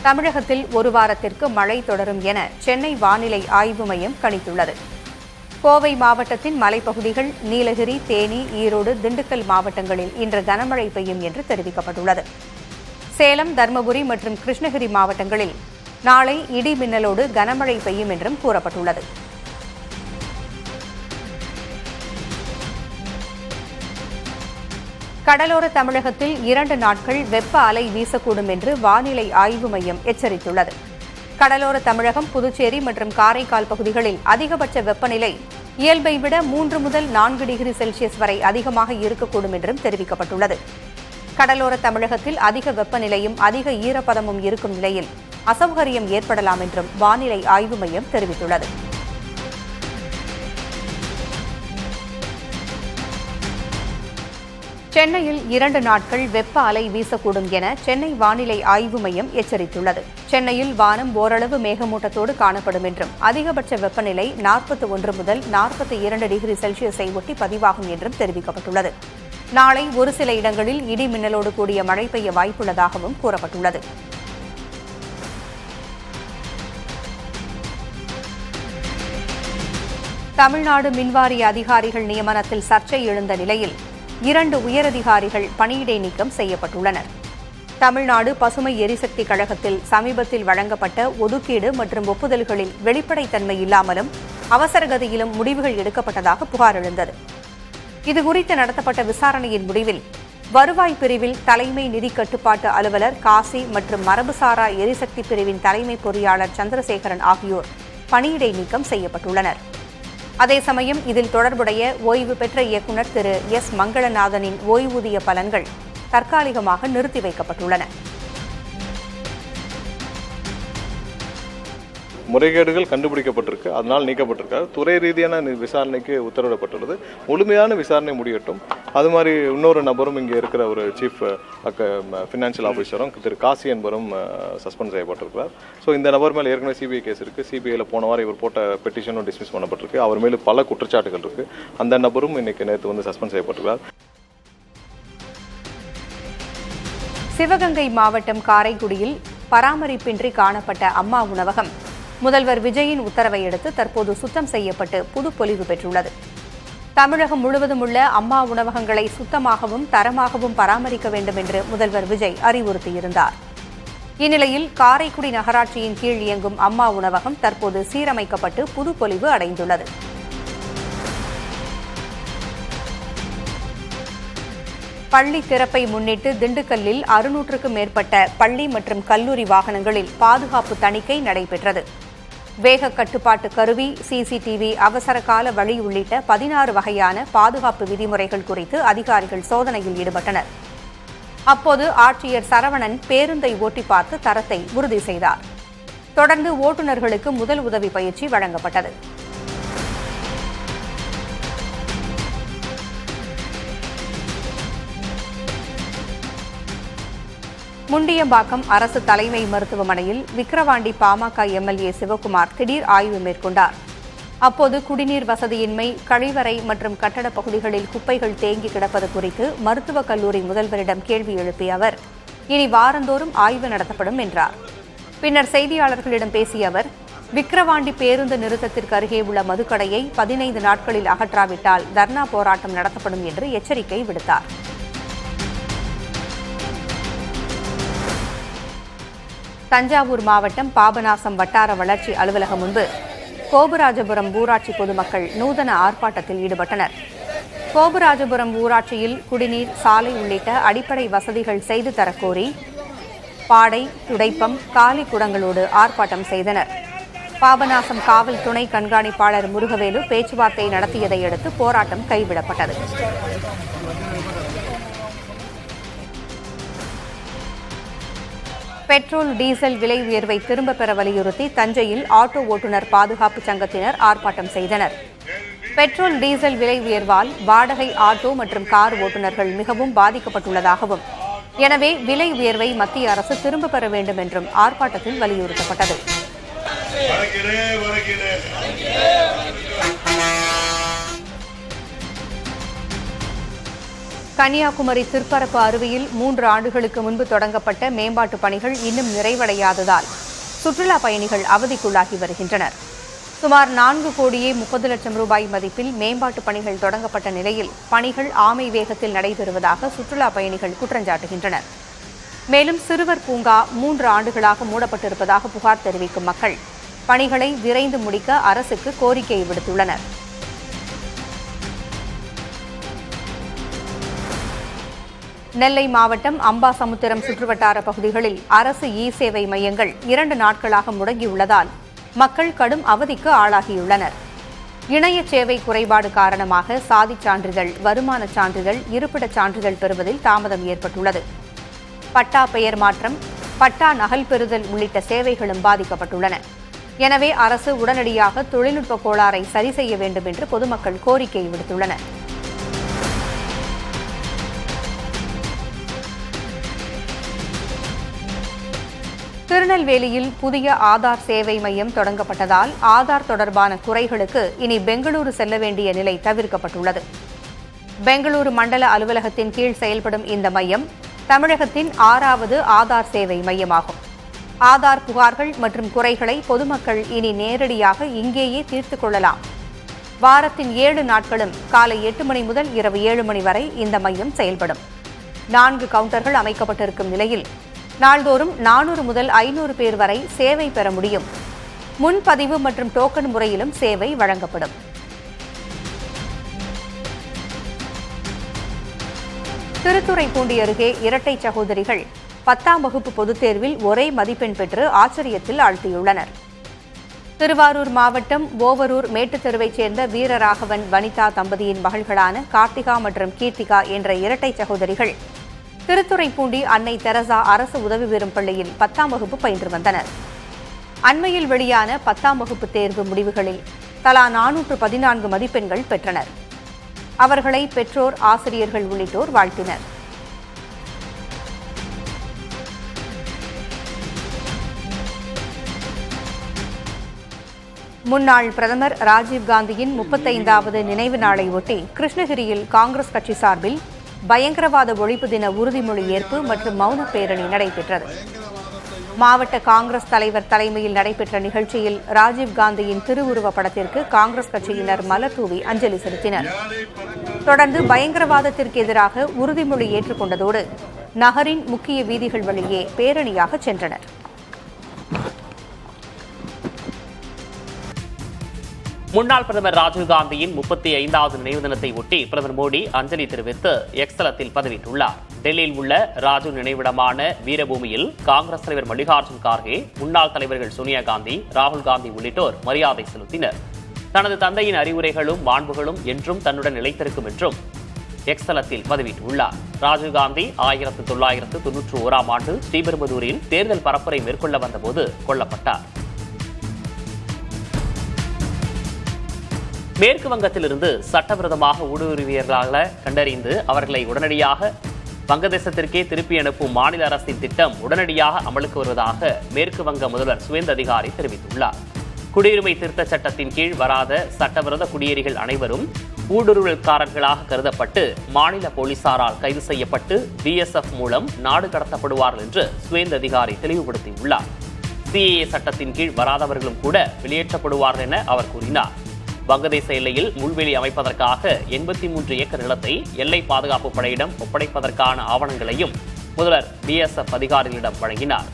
தமிழகத்தில் ஒரு வாரத்திற்கு மழை தொடரும் என சென்னை வானிலை ஆய்வு மையம் கணித்துள்ளது. கோவை மாவட்டத்தின் மலைப்பகுதிகள், நீலகிரி, தேனி, ஈரோடு, திண்டுக்கல் மாவட்டங்களில் இன்று கனமழை பெய்யும் என்று தெரிவிக்கப்பட்டுள்ளது. சேலம், தருமபுரி மற்றும் கிருஷ்ணகிரி மாவட்டங்களில் நாளை இடி மின்னலோடு கனமழை பெய்யும் என்றும் கூறப்பட்டுள்ளது. கடலோர தமிழகத்தில் 2 நாட்கள் வெப்ப அலை வீசக்கூடும் என்று வானிலை ஆய்வு மையம் எச்சரித்துள்ளது. கடலோர தமிழகம், புதுச்சேரி மற்றும் காரைக்கால் பகுதிகளில் அதிகபட்ச வெப்பநிலை இயல்பை விட 3 முதல் 4 டிகிரி செல்சியஸ் வரை அதிகமாக இருக்கக்கூடும் என்றும் தெரிவிக்கப்பட்டுள்ளது. கடலோர தமிழகத்தில் அதிக வெப்பநிலையும் அதிக ஈரப்பதமும் இருக்கும் நிலையில் அசௌகரியம் ஏற்படலாம் என்றும் வானிலை ஆய்வு மையம் தெரிவித்துள்ளது. சென்னையில் 2 நாட்கள் வெப்ப அலை வீசக்கூடும் என சென்னை வானிலை ஆய்வு மையம் எச்சரித்துள்ளது. சென்னையில் வானம் ஓரளவு மேகமூட்டத்தோடு காணப்படும் என்றும் அதிகபட்ச வெப்பநிலை 41 முதல் 42 டிகிரி செல்சியஸை ஒட்டி பதிவாகும் என்றும் தெரிவிக்கப்பட்டுள்ளது. நாளை ஒரு சில இடங்களில் இடி மின்னலோடு கூடிய மழை பெய்ய வாய்ப்புள்ளதாகவும் கூறப்பட்டுள்ளது. தமிழ்நாடு மின்வாரிய அதிகாரிகள் நியமனத்தில் சர்ச்சை எழுந்த நிலையில் 2 உயரதிகாரிகள் பணியிடை நீக்கம் செய்யப்பட்டுள்ளனர். தமிழ்நாடு பசுமை எரிசக்தி கழகத்தில் சமீபத்தில் வழங்கப்பட்ட ஒதுக்கீடு மற்றும் ஒப்புதல்களில் வெளிப்படைத்தன்மை இல்லாமலும் அவசரகதியிலும் முடிவுகள் எடுக்கப்பட்டதாக புகார் எழுந்தது. இதுகுறித்து நடத்தப்பட்ட விசாரணையின் முடிவில் வருவாய் பிரிவில் தலைமை நிதி கட்டுப்பாட்டு அலுவலர் காசி மற்றும் மரபுசாரா எரிசக்தி பிரிவின் தலைமை பொறியாளர் சந்திரசேகரன் ஆகியோர் பணியிடை நீக்கம் செய்யப்பட்டுள்ளனர். அதே சமயம் இதில் தொடர்புடைய ஓய்வு பெற்ற இயக்குநர் திரு எஸ். மங்களநாதனின் ஓய்வூதிய பலன்கள் தற்காலிகமாக நிறுத்தி வைக்கப்பட்டுள்ளன. முறைகேடுகள் கண்டுபிடிக்கப்பட்டிருக்கு, அதனால் நீக்கப்பட்டிருக்காரு. துறை ரீதியான விசாரணைக்கு உத்தரவிடப்பட்டுள்ளது. முழுமையான விசாரணை முடியட்டும். அது மாதிரி இன்னொரு நபரும் இங்கே இருக்கிற ஒரு சீஃப் ஃபினான்ஷியல் ஆஃபீஸரும் திரு காசி என்பவரும் சஸ்பெண்ட் செய்யப்பட்டிருக்கிறார். ஸோ இந்த நபர் மேலே ஏற்கனவே சிபிஐ கேஸ் இருக்குது. சிபிஐயில் போன வாரம் இவர் போட்ட பெட்டிஷனும் டிஸ்மிஸ் பண்ணப்பட்டிருக்கு. அவர் மேலே பல குற்றச்சாட்டுகள் இருக்குது. அந்த நபரும் நேற்று வந்து சஸ்பெண்ட் செய்யப்பட்டிருக்கிறார். சிவகங்கை மாவட்டம் காரைக்குடியில் பராமரிப்பின்றி காணப்பட்ட அம்மா உணவகம் முதல்வர் விஜயின் உத்தரவை அடுத்து தற்போது சுத்தம் செய்யப்பட்டு புதுப்பொலிவு பெற்றுள்ளது. தமிழகம் முழுவதும் உள்ள அம்மா உணவகங்களை சுத்தமாகவும் தரமாகவும் பராமரிக்க வேண்டும் என்று முதல்வர் விஜய் அறிவுறுத்தியிருந்தார். இந்நிலையில் காரைக்குடி நகராட்சியின் கீழ் இயங்கும் அம்மா உணவகம் தற்போது சீரமைக்கப்பட்டு புதுப்பொலிவு அடைந்துள்ளது. பள்ளி திறப்பை முன்னிட்டு திண்டுக்கல்லில் 600க்கும் மேற்பட்ட பள்ளி மற்றும் கல்லூரி வாகனங்களில் பாதுகாப்பு தணிக்கை நடைபெற்றது. வேக கட்டுப்பாட்டு கருவி, சிசிடிவி, அவசர கால வழி உள்ளிட்ட 16 வகையான பாதுகாப்பு விதிமுறைகள் குறித்து அதிகாரிகள் சோதனையில் ஈடுபட்டனர். அப்போது ஆட்சியர் சரவணன் பேருந்தை ஓட்டி பார்த்து தரத்தை உறுதி செய்தார். தொடர்ந்து ஓட்டுநர்களுக்கு முதல் உதவி பயிற்சி வழங்கப்பட்டது. முண்டியம்பாக்கம் அரசு தலைமை மருத்துவமனையில் விக்கிரவாண்டி பாமக எம்எல்ஏ சிவக்குமார் திடீர் ஆய்வு மேற்கொண்டார். அப்போது குடிநீர் வசதியின்மை, கழிவறை மற்றும் கட்டடப் பகுதிகளில் குப்பைகள் தேங்கி கிடப்பது குறித்து மருத்துவக் கல்லூரி முதல்வரிடம் கேள்வி எழுப்பிய அவர், இனி வாரந்தோறும் ஆய்வு நடத்தப்படும் என்றார். பின்னர் செய்தியாளர்களிடம் பேசிய அவர், விக்கிரவாண்டி பேருந்து நிறுத்தத்திற்கு அருகே உள்ள மதுக்கடையை 15 நாட்களில் அகற்றாவிட்டால் தர்ணா போராட்டம் நடத்தப்படும் என்று எச்சரிக்கை விடுத்தார். தஞ்சாவூர் மாவட்டம் பாபநாசம் வட்டார வளர்ச்சி அலுவலகம் முன்பு கோபுராஜபுரம் ஊராட்சி பொதுமக்கள் நூதன ஆர்ப்பாட்டத்தில் ஈடுபட்டனர். கோபுராஜபுரம் ஊராட்சியில் குடிநீர், சாலை உள்ளிட்ட அடிப்படை வசதிகள் செய்து தரக்கோரி பாடை, துடைப்பம், காலி குடங்களோடு ஆர்ப்பாட்டம் செய்தனர். பாபநாசம் காவல் துணை கண்காணிப்பாளர் முருகவேலு பேச்சுவார்த்தை நடத்தியதை அடுத்து போராட்டம் கைவிடப்பட்டது. பெட்ரோல், டீசல் விலை உயர்வை திரும்பப் பெற வலியுறுத்தி தஞ்சையில் ஆட்டோ ஓட்டுநர் பாதுகாப்பு சங்கத்தினர் ஆர்ப்பாட்டம் செய்தனர். பெட்ரோல், டீசல் விலை உயர்வால் வாடகை ஆட்டோ மற்றும் கார் ஓட்டுநர்கள் மிகவும் பாதிக்கப்பட்டுள்ளதாகவும், எனவே விலை உயர்வை மத்திய அரசு திரும்பப் பெற வேண்டும் என்றும் ஆர்ப்பாட்டத்தில் வலியுறுத்தப்பட்டது. கன்னியாகுமரி திருப்பரப்பு அருவியில் 3 ஆண்டுகளுக்கு முன்பு தொடங்கப்பட்ட மேம்பாட்டு பணிகள் இன்னும் நிறைவடையாததால் சுற்றுலா பயணிகள் அவதிக்குள்ளாகி வருகின்றனர். சுமார் 4,30,00,000 ரூபாய் மதிப்பில் மேம்பாட்டு பணிகள் தொடங்கப்பட்ட நிலையில் பணிகள் ஆமை வேகத்தில் நடைபெறுவதாக சுற்றுலா பயணிகள் குற்றஞ்சாட்டுகின்றனர். மேலும் சிறுவர் பூங்கா 3 ஆண்டுகளாக மூடப்பட்டிருப்பதாக புகார் தெரிவிக்கும் மக்கள் பணிகளை விரைந்து முடிக்க அரசுக்கு கோரிக்கை விடுத்துள்ளனர். நெல்லை மாவட்டம் அம்பாசமுத்திரம் சுற்றுவட்டார பகுதிகளில் அரசு சேவை மையங்கள் 2 நாட்களாக முடங்கியுள்ளதால் மக்கள் கடும் அவதிக்கு ஆளாகியுள்ளனர். இணைய சேவை குறைபாடு காரணமாக சாதிச் சான்றிதழ், வருமானச் சான்றிதழ், இருப்பிடச் சான்றிதழ் பெறுவதில் தாமதம் ஏற்பட்டுள்ளது. பட்டா பெயர் மாற்றம், பட்டா நகல் பெறுதல் உள்ளிட்ட சேவைகளும் பாதிக்கப்பட்டுள்ளன. எனவே அரசு உடனடியாக தொழில்நுட்ப கோளாறை சரி செய்ய வேண்டும் என்று பொதுமக்கள் கோரிக்கை விடுத்துள்ளனர். திருநெல்வேலியில் புதிய ஆதார் சேவை மையம் தொடங்கப்பட்டதால் ஆதார் தொடர்பான குறைகளுக்கு இனி பெங்களூரு செல்ல வேண்டிய நிலை தவிர்க்கப்பட்டுள்ளது. பெங்களூரு மண்டல அலுவலகத்தின் கீழ் செயல்படும் இந்த மையம் தமிழகத்தின் 6வது ஆதார் சேவை மையமாகும். ஆதார் புகார்கள் மற்றும் குறைகளை பொதுமக்கள் இனி நேரடியாக இங்கேயே தீர்த்துக் கொள்ளலாம். வாரத்தின் 7 நாட்களும் காலை 8 மணி முதல் இரவு 7 மணி வரை இந்த மையம் செயல்படும். 4 கவுண்டர்கள் அமைக்கப்பட்டிருக்கும் நிலையில் நாள்தோறும் 400 முதல் 500 பேர் வரை சேவை பெற முடியும். முன்பதிவு மற்றும் டோக்கன் முறையிலும் சேவை வழங்கப்படும். திருத்துறைப்பூண்டி அருகே இரட்டை சகோதரிகள் 10ஆம் வகுப்பு பொதுத் தேர்வில் ஒரே மதிப்பெண் பெற்று ஆச்சரியத்தில் ஆழ்த்தியுள்ளனர். திருவாரூர் மாவட்டம் ஓவரூர் மேட்டுத்தெருவைச் சேர்ந்த வீரராகவன் வனிதா தம்பதியின் மகள்களான கார்த்திகா மற்றும் கீர்த்திகா என்ற இரட்டை சகோதரிகள் திருத்துறைப்பூண்டி அன்னை தெரசா அரசு உதவி பெறும் பள்ளியில் 10ஆம் வகுப்பு பயின்று வந்தனர். அண்மையில் வெளியான 10ஆம் வகுப்பு தேர்வு முடிவுகளில் தலா 414 மதிப்பெண்கள் பெற்றனர். அவர்களை பெற்றோர், ஆசிரியர்கள் உள்ளிட்டோர் வாழ்த்தினர். முன்னாள் பிரதமர் ராஜீவ்காந்தியின் 35வது நினைவு நாளை ஒட்டி கிருஷ்ணகிரியில் காங்கிரஸ் கட்சி சார்பில் பயங்கரவாத ஒழிப்பு தின உறுதிமொழி ஏற்பு மற்றும் மௌன பேரணி நடைபெற்றது. மாவட்ட காங்கிரஸ் தலைவர் தலைமையில் நடைபெற்ற நிகழ்ச்சியில் ராஜீவ்காந்தியின் திருவுருவப் படத்திற்கு காங்கிரஸ் கட்சியினர் மலர் தூவி அஞ்சலி செலுத்தினர். தொடர்ந்து பயங்கரவாதத்திற்கு எதிராக உறுதிமொழி ஏற்றுக்கொண்டதோடு நகரின் முக்கிய வீதிகள் வழியே பேரணியாக சென்றனர். முன்னாள் பிரதமர் ராஜீவ்காந்தியின் 35வது நினைவு தினத்தை ஒட்டி பிரதமர் மோடி அஞ்சலி தெரிவித்து எக்ஸ் தளத்தில் பதிவிட்டுள்ளார். டெல்லியில் உள்ள ராஜீவ் நினைவிடமான வீரபூமியில் காங்கிரஸ் தலைவர் மல்லிகார்ஜுன் கார்கே, முன்னாள் தலைவர்கள் சோனியா காந்தி, ராகுல் காந்தி உள்ளிட்டோர் மரியாதை செலுத்தினர். தனது தந்தையின் அறிவுரைகளும் மாண்புகளும் என்றும் தன்னுடன் நிலைத்திருக்கும் என்றும் எக்ஸ் தளத்தில் பதிவிட்டுள்ளார். ராஜீவ்காந்தி 1991ஆம் ஆண்டு ஸ்ரீபெரும்புதூரில் தேர்தல் பரப்புரை மேற்கொள்ள வந்தபோது கொல்லப்பட்டார். மேற்கு வங்கத்திலிருந்து சட்டவிரோதமாக ஊடுருவியவர்களை கண்டறிந்து அவர்களை உடனடியாக வங்கதேசத்திற்கே திருப்பி அனுப்பும் மாநில அரசின் திட்டம் உடனடியாக அமலுக்கு வருவதாக மேற்கு வங்க முதல்வர் சுவேந்து அதிகாரி தெரிவித்துள்ளார். குடியுரிமை திருத்த சட்டத்தின் கீழ் வராத சட்டவிரோத குடியேறிகள் அனைவரும் ஊடுருவல்காரர்களாக கருதப்பட்டு மாநில போலீசாரால் கைது செய்யப்பட்டு BSF மூலம் நாடு கடத்தப்படுவார்கள் என்று சுவேந்து அதிகாரி தெளிவுபடுத்தியுள்ளார். CAA சட்டத்தின் கீழ் வராதவர்களும் கூட வெளியேற்றப்படுவார்கள் என அவர் கூறினார். வங்கதேச எல்லையில் முள்வேலி அமைப்பதற்காக 83 ஏக்கர் நிலத்தை எல்லை பாதுகாப்பு படையிடம் ஒப்படைப்பதற்கான ஆவணங்களையும் முதல்வர் BSF அதிகாரிகளிடம் வழங்கினார்.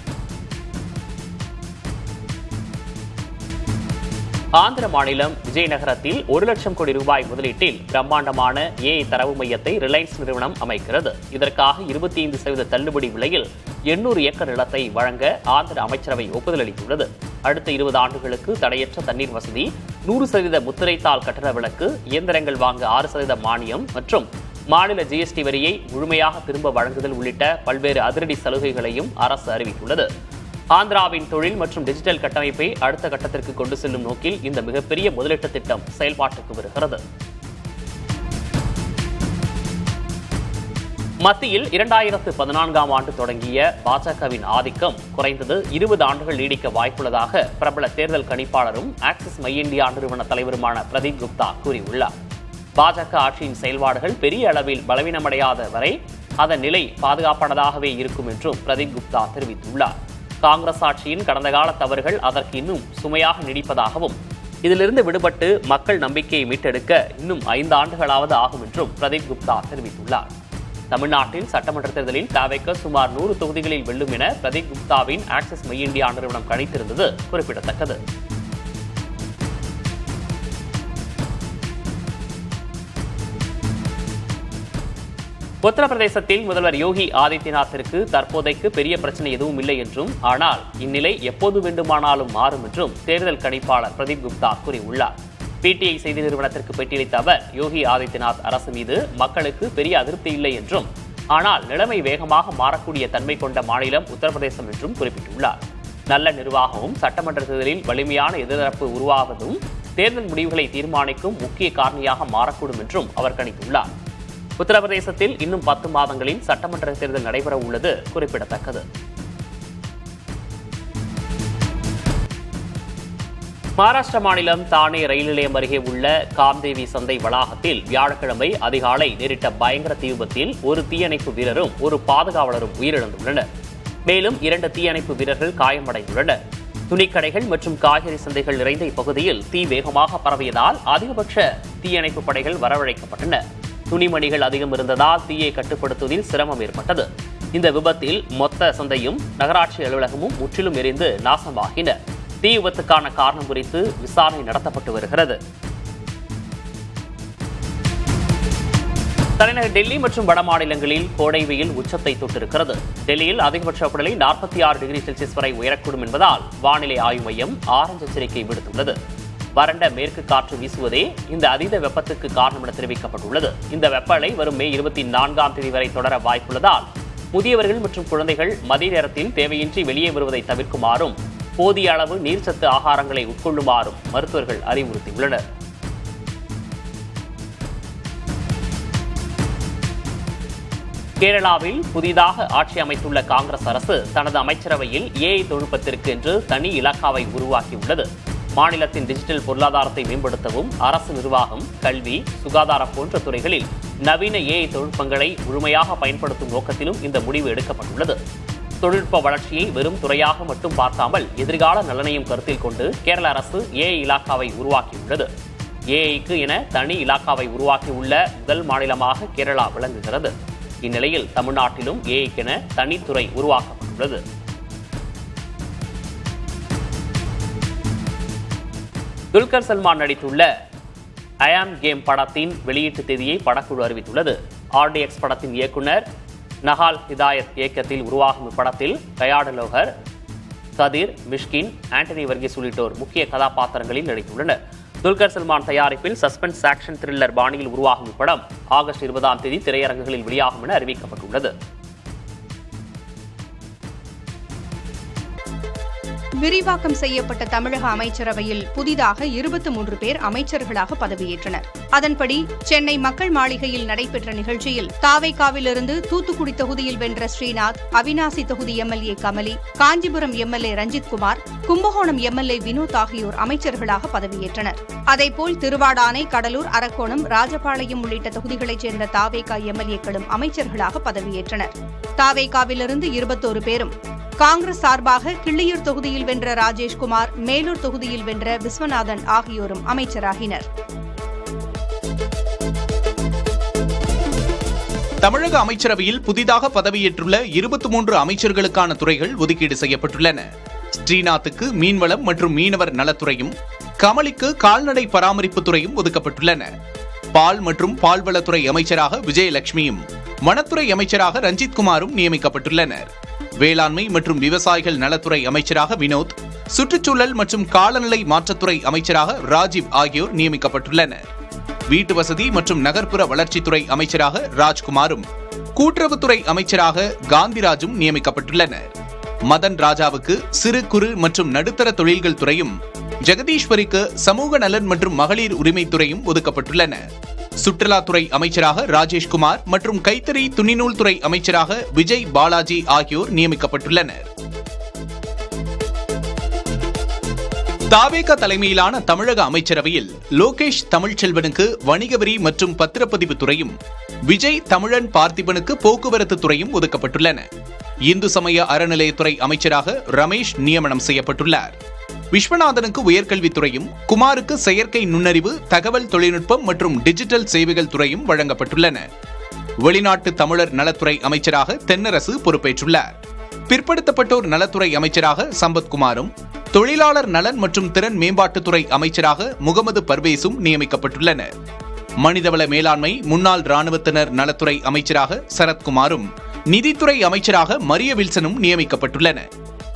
ஆந்திர மாநிலம் விஜயநகரத்தில் 1 லட்சம் கோடி ரூபாய் முதலீட்டில் பிரம்மாண்டமான AI தரவு மையத்தை ரிலையன்ஸ் நிறுவனம் அமைக்கிறது. இதற்காக 25% தள்ளுபடி விலையில் 800 ஏக்கர் நிலத்தை வழங்க ஆந்திர அமைச்சரவை ஒப்புதல் அளித்துள்ளது. அடுத்த 20 ஆண்டுகளுக்கு தடையற்ற தண்ணீர் வசதி, 100% முத்திரைத்தாள் கட்டண விலக்கு, இயந்திரங்கள் வாங்க 6% மானியம் மற்றும் மாநில GST வரியை முழுமையாக திரும்ப வழங்குதல் உள்ளிட்ட பல்வேறு அதிரடி சலுகைகளையும் அரசு அறிவித்துள்ளது. ஆந்திராவின் தொழில் மற்றும் டிஜிட்டல் கட்டமைப்பை அடுத்த கட்டத்திற்கு கொண்டு செல்லும் நோக்கில் இந்த மிகப்பெரிய முதலீட்டு திட்டம் செயல்பாட்டுக்கு வருகிறது. மத்தியில் 2014ஆம் ஆண்டு தொடங்கிய பாஜகவின் ஆதிக்கம் குறைந்தது 20 ஆண்டுகள் நீடிக்க வாய்ப்புள்ளதாக பிரபல தேர்தல் கணிப்பாளரும் ஆக்சிஸ் மை இந்தியா நிறுவன தலைவருமான பிரதீப் குப்தா கூறியுள்ளார். பாஜக ஆட்சியின் செயல்பாடுகள் பெரிய அளவில் பலவீனமடையாத வரை அதன் நிலை பாதுகாப்பானதாகவே இருக்கும் என்றும் பிரதீப் குப்தா தெரிவித்துள்ளார். காங்கிரஸ் ஆட்சியின் கடந்த கால தவறுகள் அதற்கு இன்னும் சுமையாக நீடிப்பதாகவும் இதிலிருந்து விடுபட்டு மக்கள் நம்பிக்கையை மீட்டெடுக்க இன்னும் 5 ஆண்டுகளாவது ஆகும் என்றும் பிரதீப் குப்தா தெரிவித்துள்ளார். தமிழ்நாட்டில் சட்டமன்ற தேர்தலில் தவிக சுமார் 100 தொகுதிகளில் வெல்லும் என பிரதீப் குப்தாவின் ஆக்சிஸ் மை இந்தியா நிறுவனம் கணித்திருந்தது குறிப்பிடத்தக்கது. உத்தரப்பிரதேசத்தில் முதல்வர் யோகி ஆதித்யநாத்திற்கு தற்போதைக்கு பெரிய பிரச்சனை எதுவும் இல்லை என்றும், ஆனால் இந்நிலை எப்போது வேண்டுமானாலும் மாறும் என்றும் தேர்தல் கணிப்பாளர் பிரதீப் குப்தா கூறியுள்ளார். பிடிஐ செய்தி நிறுவனத்திற்கு பேட்டியளித்த அவர், யோகி ஆதித்யநாத் அரசு மீது மக்களுக்கு பெரிய அதிருப்தி இல்லை என்றும், ஆனால் நிலைமை வேகமாக மாறக்கூடிய தன்மை கொண்ட மாநிலம் உத்தரப்பிரதேசம் என்றும் குறிப்பிட்டுள்ளார். நல்ல நிர்வாகமும் சட்டமன்ற தேர்தலில் வலிமையான எதிர்ப்பு உருவாவதும் தேர்தல் முடிவுகளை தீர்மானிக்கும் முக்கிய காரணியாக மாறக்கூடும் என்றும் அவர் கணித்துள்ளார். உத்தரப்பிரதேசத்தில் இன்னும் 10 மாதங்களில் சட்டமன்ற தேர்தல் நடைபெற உள்ளது குறிப்பிடத்தக்கது. மகாராஷ்டிர மாநிலம் தானே ரயில் நிலையம் அருகே உள்ள காம்தேவி சந்தை வளாகத்தில் வியாழக்கிழமை அதிகாலை நேரிட்ட பயங்கர தீ விபத்தில் ஒரு தீயணைப்பு வீரரும் ஒரு பாதுகாவலரும் உயிரிழந்துள்ளனர். மேலும் 2 தீயணைப்பு வீரர்கள் காயமடைந்துள்ளனர். துணிக்கடைகள் மற்றும் காய்கறி சந்தைகள் நிறைந்த இப்பகுதியில் தீ வேகமாக பரவியதால் அதிகபட்ச தீயணைப்பு படைகள் வரவழைக்கப்பட்டன. துணிமணிகள் அதிகம் இருந்ததால் தீயை கட்டுப்படுத்துவதில் சிரமம் ஏற்பட்டது. இந்த விபத்தில் மொத்த சந்தையும் நகராட்சி அலுவலகமும் முற்றிலும் எரிந்து நாசமாகின. தீ விபத்துக்கான காரணம் குறித்து விசாரணை நடத்தப்பட்டு வருகிறது. தலைநகர் டெல்லி மற்றும் வட மாநிலங்களில் கோடை வெயில் உச்சத்தை தொட்டிருக்கிறது. டெல்லியில் அதிகபட்ச வெப்பநிலை 46 டிகிரி செல்சியஸ் வரை உயரக்கூடும் என்பதால் வானிலை ஆய்வு மையம் ஆரஞ்சு எச்சரிக்கை விடுத்துள்ளது. வறண்ட மேற்கு காற்று வீசுவதே இந்த அதீத வெப்பத்துக்கு காரணம் என தெரிவிக்கப்பட்டுள்ளது. இந்த வெப்பநிலை வரும் மே 24ஆம் தேதி வரை தொடர வாய்ப்புள்ளதால் முதியவர்கள் மற்றும் குழந்தைகள் மதிய நேரத்தில் தேவையின்றி வெளியே வருவதை தவிர்க்குமாறும் போதிய அளவு நீர்ச்சத்து ஆகாரங்களை உட்கொள்ளுமாறும் மருத்துவர்கள் அறிவுறுத்தியுள்ளனர். கேரளாவில் புதிதாக ஆட்சி அமைத்துள்ள காங்கிரஸ் அரசு தனது அமைச்சரவையில் ஏஐ தொழில்நுட்பத்திற்கு என்று தனி இலாக்காவை உருவாக்கியுள்ளது. மாநிலத்தின் டிஜிட்டல் பொருளாதாரத்தை மேம்படுத்தவும் அரசு நிர்வாகம், கல்வி, சுகாதாரம் போன்ற துறைகளில் நவீன ஏஐ தொழில்நுட்பங்களை முழுமையாக பயன்படுத்தும் நோக்கத்திலும் இந்த முடிவு எடுக்கப்பட்டுள்ளது. தொழில்நுட்ப வளர்ச்சியை வெறும் துறையாக மட்டும் பார்க்காமல் எதிர்கால நலனையும் கருத்தில் கொண்டு கேரள அரசு ஏஐ இலாக்காவை உருவாக்கியுள்ளது. ஏஐக்கு என தனி இலாக்காவை உருவாக்கியுள்ள முதல் மாநிலமாக கேரளா விளங்குகிறது. இந்நிலையில் தமிழ்நாட்டிலும் ஏஐக்கென தனித்துறை உருவாக்கப்பட்டுள்ளது. துல்கர் சல்மான் நடித்துள்ள ஐஆம் கேம் படத்தின் வெளியீட்டு தேதியை படக்குழு அறிவித்துள்ளது. RDX படத்தின் இயக்குனர் நஹால் ஹிதாயத் இயக்கத்தில் உருவாகும் இப்படத்தில் கயாடு லோஹர், கதிர், மிஷ்கின், ஆண்டனி வர்கீஸ் உள்ளிட்டோர் முக்கிய கதாபாத்திரங்களில் நடித்துள்ளனர். துல்கர் சல்மான் தயாரிப்பில் சஸ்பென்ஸ் ஆக்ஷன் த்ரில்லர் பாணியில் உருவாகும் இப்படம் ஆகஸ்ட் 20ஆம் தேதி திரையரங்குகளில் வெளியாகும் என அறிவிக்கப்பட்டுள்ளது. விரிவாக்கம் செய்யப்பட்ட தமிழக அமைச்சரவையில் புதிதாக 23 பேர் அமைச்சர்களாக பதவியேற்றனர். அதன்படி சென்னை மக்கள் மாளிகையில் நடைபெற்ற நிகழ்ச்சியில் தாவேகாவிலிருந்து தூத்துக்குடி தொகுதியில் வென்ற ஸ்ரீநாத், அவினாசி தொகுதி MLA Kamali, Kanchipuram MLA Ranjithkumar, Kumbakonam MLA Vinod ஆகியோர் அமைச்சர்களாக பதவியேற்றனர். அதேபோல் திருவாடானை, கடலூர், அரக்கோணம், ராஜபாளையம் உள்ளிட்ட தொகுதிகளைச் சேர்ந்த தாவேகா MLA-க்களும் அமைச்சர்களாக பதவியேற்றனர். தாவேகாவிலிருந்து 21 பேரும், காங்கிரஸ் சார்பாக கிள்ளியூர் தொகுதியில் வென்ற ராஜேஷ்குமார், மேலூர் தொகுதியில் வென்ற விஸ்வநாதன் ஆகியோரும் அமைச்சராகினர். தமிழக அமைச்சரவையில் புதிதாக பதவியேற்றுள்ள 23 அமைச்சர்களுக்கான துறைகள் ஒதுக்கீடு செய்யப்பட்டுள்ளன. ஸ்ரீநாத்துக்கு மீன்வளம் மற்றும் மீனவர் நலத்துறையும், கமலிக்கு கால்நடை பராமரிப்பு துறையும் ஒதுக்கப்பட்டுள்ளன. பால் மற்றும் பால்வளத்துறை அமைச்சராக விஜயலட்சுமியும், வனத்துறை அமைச்சராக ரஞ்சித்குமாரும் நியமிக்கப்பட்டுள்ளனர். வேளாண்மை மற்றும் விவசாயிகள் நலத்துறை அமைச்சராக வினோத், சுற்றுச்சூழல் மற்றும் காலநிலை மாற்றத்துறை அமைச்சராக ராஜீவ் ஆகியோர் நியமிக்கப்பட்டுள்ளனர். வீட்டு வசதி மற்றும் நகர்ப்புற வளர்ச்சித்துறை அமைச்சராக ராஜ்குமாரும், கூட்டுறவுத்துறை அமைச்சராக காந்திராஜும் நியமிக்கப்பட்டுள்ளனர். மதன் ராஜாவுக்கு சிறு குறு மற்றும் நடுத்தர தொழில்கள் துறையும், ஜெகதீஸ்வரிக்கு சமூக நலன் மற்றும் மகளிர் உரிமைத்துறையும் ஒதுக்கப்பட்டுள்ளன. சுற்றுலாத்துறை அமைச்சராக ராஜேஷ்குமார் மற்றும் கைத்தறி துணிநூல் துறை அமைச்சராக விஜய் பாலாஜி ஆகியோர் நியமிக்கப்பட்டுள்ளனர். தாவேகா தலைமையிலான தமிழக அமைச்சரவையில் லோகேஷ் தமிழ்ச்செல்வனுக்கு வணிக வரி மற்றும் பத்திரப்பதிவு துறையும், விஜய் தமிழன் பார்த்திபனுக்கு போக்குவரத்து துறையும் ஒதுக்கப்பட்டுள்ளன. இந்து சமய அறநிலையத்துறை அமைச்சராக ரமேஷ் நியமனம் செய்யப்பட்டுள்ளார். விஸ்வநாதனுக்கு உயர்கல்வித்துறையும், குமாருக்கு செயற்கை நுண்ணறிவு, தகவல் தொழில்நுட்பம் மற்றும் டிஜிட்டல் சேவைகள் துறையும் வழங்கப்பட்டுள்ளன. வெளிநாட்டு தமிழர் நலத்துறை அமைச்சராக தென்னரசு பொறுப்பேற்றுள்ளார். பிற்படுத்தப்பட்டோர் நலத்துறை அமைச்சராக சம்பத்குமாரும், தொழிலாளர் நலன் மற்றும் திறன் மேம்பாட்டுத்துறை அமைச்சராக முகமது பர்வேஸும் நியமிக்கப்பட்டுள்ளனர். மனிதவள மேலாண்மை, முன்னாள் ராணுவத்தினர் நலத்துறை அமைச்சராக சரத்குமாரும், நிதித்துறை அமைச்சராக மரிய வில்சனும் நியமிக்கப்பட்டுள்ளனர்.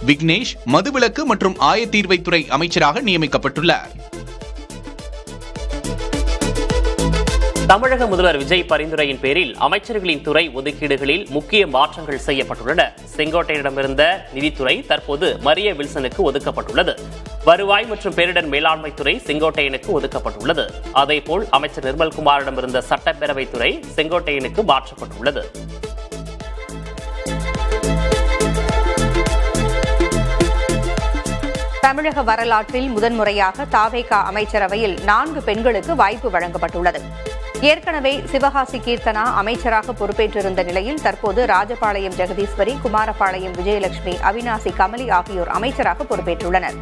விக்னேஷ் மதுவிலக்கு மற்றும் ஆயத்தீர்வைத்துறை அமைச்சராக நியமிக்கப்பட்டுள்ளார். தமிழக முதல்வர் விஜய் பரிந்துரையின் பேரில் அமைச்சர்களின் துறை ஒதுக்கீடுகளில் முக்கிய மாற்றங்கள் செய்யப்பட்டுள்ளன. செங்கோட்டையிடமிருந்த நிதித்துறை தற்போது மரிய வில்சனுக்கு ஒதுக்கப்பட்டுள்ளது. வருவாய் மற்றும் பேரிடர் மேலாண்மை துறை செங்கோட்டையனுக்கு ஒதுக்கப்பட்டுள்ளது. அதேபோல் அமைச்சர் நிர்மல்குமாரிடமிருந்த சட்டப்பேரவைத்துறை செங்கோட்டையனுக்கு மாற்றப்பட்டுள்ளது. தமிழக வரலாற்றில் முதன்முறையாக தாவேகா அமைச்சரவையில் 4 பெண்களுக்கு வாய்ப்பு வழங்கப்பட்டுள்ளது. ஏற்கனவே சிவகாசி கீர்த்தனா அமைச்சராக பொறுப்பேற்றிருந்த நிலையில் தற்போது ராஜபாளையம் ஜெகதீஸ்வரி, குமாரபாளையம் விஜயலட்சுமி, அவினாசி கமலி ஆகியோர் அமைச்சராக பொறுப்பேற்றுள்ளனர்.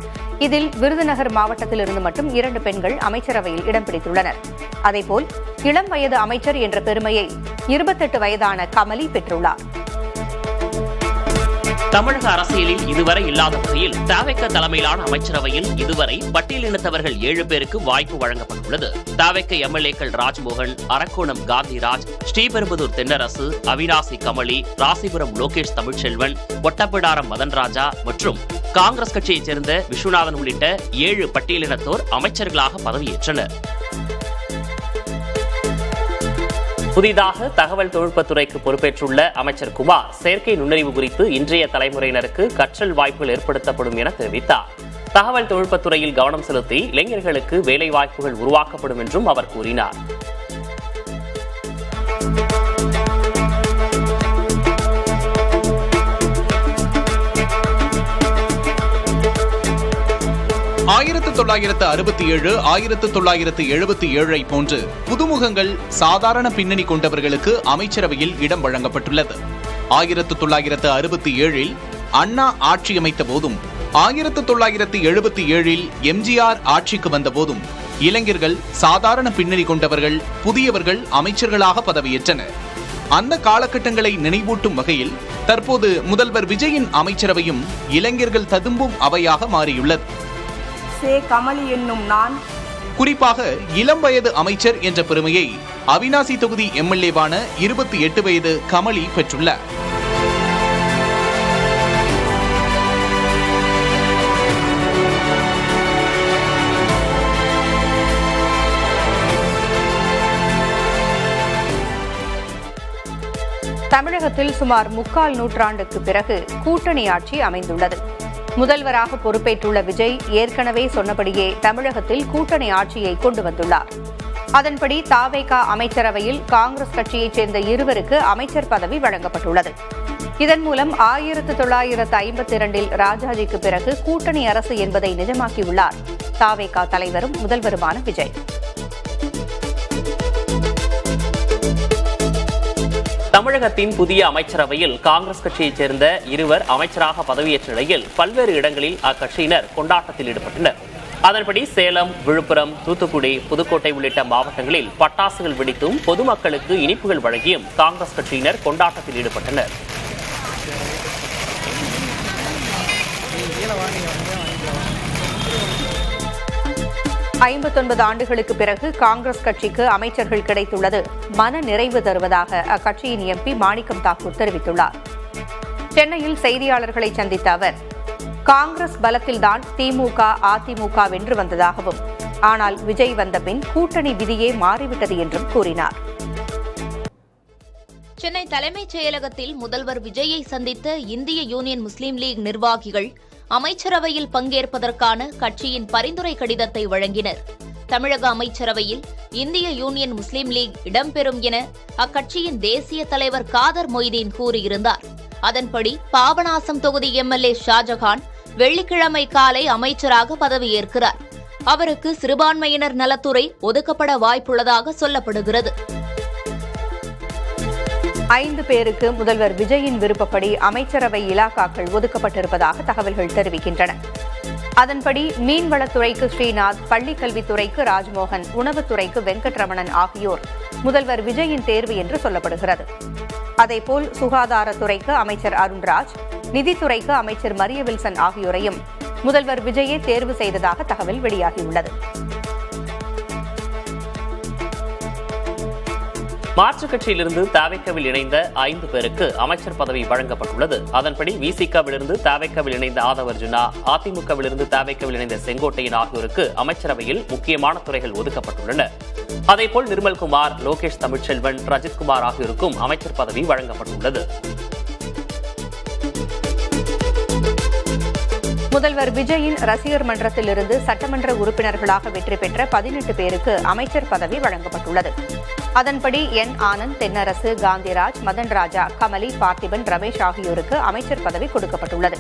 இதில் விருதுநகர் மாவட்டத்திலிருந்து மட்டும் 2 பெண்கள் அமைச்சரவையில் இடம் பிடித்துள்ளனர். அதேபோல் இளம் வயது அமைச்சர் என்ற பெருமையை 28 வயதான கமலி பெற்றுள்ளார். தமிழக அரசியலில் இதுவரை இல்லாத வகையில் தாவேகா தலைமையிலான அமைச்சரவையில் இதுவரை பட்டியலினத்தவர்கள் 7 பேருக்கு வாய்ப்பு வழங்கப்பட்டுள்ளது. தாவேகா எம்எல்ஏக்கள் ராஜ்மோகன், அரக்கோணம் காந்திராஜ், ஸ்ரீபெரும்புதூர் தென்னரசு, அவினாசி கமலி, ராசிபுரம் லோகேஷ் தமிழ்ச்செல்வன், ஒட்டப்பிடாரம் மதன்ராஜா மற்றும் காங்கிரஸ் கட்சியைச் சேர்ந்த விஸ்வநாதன் உள்ளிட்ட 7 பட்டியலினத்தோர் அமைச்சர்களாக பதவியேற்றனர். புதிதாக தகவல் தொழில்நுட்பத்துறைக்கு பொறுப்பேற்றுள்ள அமைச்சர் குமார் செயற்கை நுண்ணறிவு குறித்து இன்றைய தலைமுறையினருக்கு கற்றல் வாய்ப்புகள் ஏற்படுத்தப்படும் என தெரிவித்தார். தகவல் தொழில்நுட்பத்துறையில் கவனம் செலுத்தி இளைஞர்களுக்கு வேலை வாய்ப்புகள் உருவாக்கப்படும் என்றும் அவர் கூறினார். ஆயிரத்து 1967, 1977 போன்று புதுமுகங்கள், சாதாரண பின்னணி கொண்டவர்களுக்கு அமைச்சரவையில் இடம் வழங்கப்பட்டுள்ளது. 1967 அண்ணா ஆட்சி அமைத்த போதும், 1977 எம்ஜிஆர் ஆட்சிக்கு வந்த போதும் இளைஞர்கள், சாதாரண பின்னணி கொண்டவர்கள், புதியவர்கள் அமைச்சர்களாக பதவியேற்றனர். அந்த காலகட்டங்களை நினைவூட்டும் வகையில் தற்போது முதல்வர் விஜயின் அமைச்சரவையும் இளைஞர்கள் ததும்பும் அவையாக மாறியுள்ளது. கமலி என்னும் நான் குறிப்பாக இளம் வயது அமைச்சர் என்ற பெருமையை அவினாசி தொகுதி எம்எல்ஏவான 28 வயது கமலி பெற்றுள்ளார். தமிழகத்தில் சுமார் 3/4 நூற்றாண்டுக்கு பிறகு கூட்டணி ஆட்சி அமைந்துள்ளது. முதல்வராக பொறுப்பேற்றுள்ள விஜய் ஏற்கனவே சொன்னபடியே தமிழகத்தில் கூட்டணி ஆட்சியை கொண்டு வந்துள்ளார். அதன்படி தாவேகா அமைச்சரவையில் காங்கிரஸ் கட்சியைச் சேர்ந்த 2 அமைச்சர் பதவி வழங்கப்பட்டுள்ளது. இதன் மூலம் 1952 ராஜாஜிக்கு பிறகு கூட்டணி அரசு என்பதை நிஜமாக்கியுள்ளார் தாவேகா தலைவரும் முதல்வருமான விஜய். தமிழகத்தின் புதிய அமைச்சரவையில் காங்கிரஸ் கட்சியைச் சேர்ந்த 2 அமைச்சராக பதவியேற்ற நிலையில் பல்வேறு இடங்களில் அக்கட்சியினர் கொண்டாட்டத்தில் ஈடுபட்டனர். அதன்படி சேலம், விழுப்புரம், தூத்துக்குடி, புதுக்கோட்டை உள்ளிட்ட மாவட்டங்களில் பட்டாசுகள் வெடித்தும் பொதுமக்களுக்கு இனிப்புகள் வழங்கியும் காங்கிரஸ் கட்சியினர் கொண்டாட்டத்தில் ஈடுபட்டனர். ஆண்டுகளுக்கு பிறகு காங்கிரஸ் கட்சிக்கு அமைச்சர்கள் கிடைத்துள்ளது மன நிறைவு தருவதாக அக்கட்சியின் எம்பி மாணிக்கம் தாக்கூர் தெரிவித்துள்ளார். சென்னையில் செய்தியாளர்களை சந்தித்த அவர், காங்கிரஸ் பலத்தில்தான் திமுக, அதிமுக வென்று வந்ததாகவும், ஆனால் விஜய் வந்த பின் கூட்டணி விதியே மாறிவிட்டது என்றும் கூறினார். சென்னை தலைமைச் செயலகத்தில் முதல்வர் விஜயை சந்தித்த இந்திய யூனியன் முஸ்லீம் லீக் நிர்வாகிகள் அமைச்சரவையில் பங்கேற்பதற்கான கட்சியின் பரிந்துரை கடிதத்தை வழங்கினர். தமிழக அமைச்சரவையில் இந்திய யூனியன் முஸ்லீம் லீக் இடம்பெறும் என அக்கட்சியின் தேசிய தலைவர் காதர் மொய்தீன் கூறியிருந்தார். அதன்படி பாபநாசம் தொகுதி எம்எல்ஏ ஷாஜகான், வெள்ளிக்கிழமை காலை அமைச்சராக பதவியேற்கிறார். அவருக்கு சிறுபான்மையினர் நலத்துறை ஒதுக்கப்பட வாய்ப்புள்ளதாக சொல்லப்படுகிறது. 5 பேருக்கு முதல்வர் விஜயின் விருப்பப்படி அமைச்சரவை இலாக்காக்கள் ஒதுக்கப்பட்டிருப்பதாக தகவல்கள் தெரிவிக்கின்றன. அதன்படி மீன்வளத்துறைக்கு ஸ்ரீநாத், பள்ளிக்கல்வித்துறைக்கு ராஜ்மோகன், உணவுத்துறைக்கு வெங்கட்ரமணன் ஆகியோர் முதல்வர் விஜயின் தேர்வு என்று சொல்லப்படுகிறது. அதேபோல் சுகாதாரத்துறைக்கு அமைச்சர் அருண்ராஜ், நிதித்துறைக்கு அமைச்சர் மரிய வில்சன் ஆகியோரையும் முதல்வர் விஜயே தேர்வு செய்ததாக தகவல் வெளியாகியுள்ளது. மாற்றுக் கட்சியிலிருந்து தவேகவில் இணைந்த 5 பேருக்கு அமைச்சர் பதவி வழங்கப்பட்டுள்ளது. அதன்படி விசிகவிலிருந்து தவேகவில் இணைந்த ஆதவ் அர்ஜுனா, அதிமுகவிலிருந்து தவேகவில் இணைந்த செங்கோட்டையன் ஆகியோருக்கு அமைச்சரவையில் முக்கியமான துறைகள் ஒதுக்கப்பட்டுள்ளன. அதேபோல் நிர்மல்குமார், லோகேஷ் தமிழ்ச்செல்வன், ரஜித்குமார் ஆகியோருக்கும் அமைச்சர் பதவி வழங்கப்பட்டுள்ளது. முதல்வர் விஜயின் ரசிகர் மன்றத்திலிருந்து சட்டமன்ற உறுப்பினர்களாக வெற்றி பெற்ற 18 பேருக்கு அமைச்சர் பதவி வழங்கப்பட்டுள்ளது. அதன்படி என் ஆனந்த், தென்னரசு, காந்திராஜ், மதன் ராஜா, கமலி, பார்த்திபன், ரமேஷ் ஆகியோருக்கு அமைச்சர் பதவி கொடுக்கப்பட்டுள்ளது.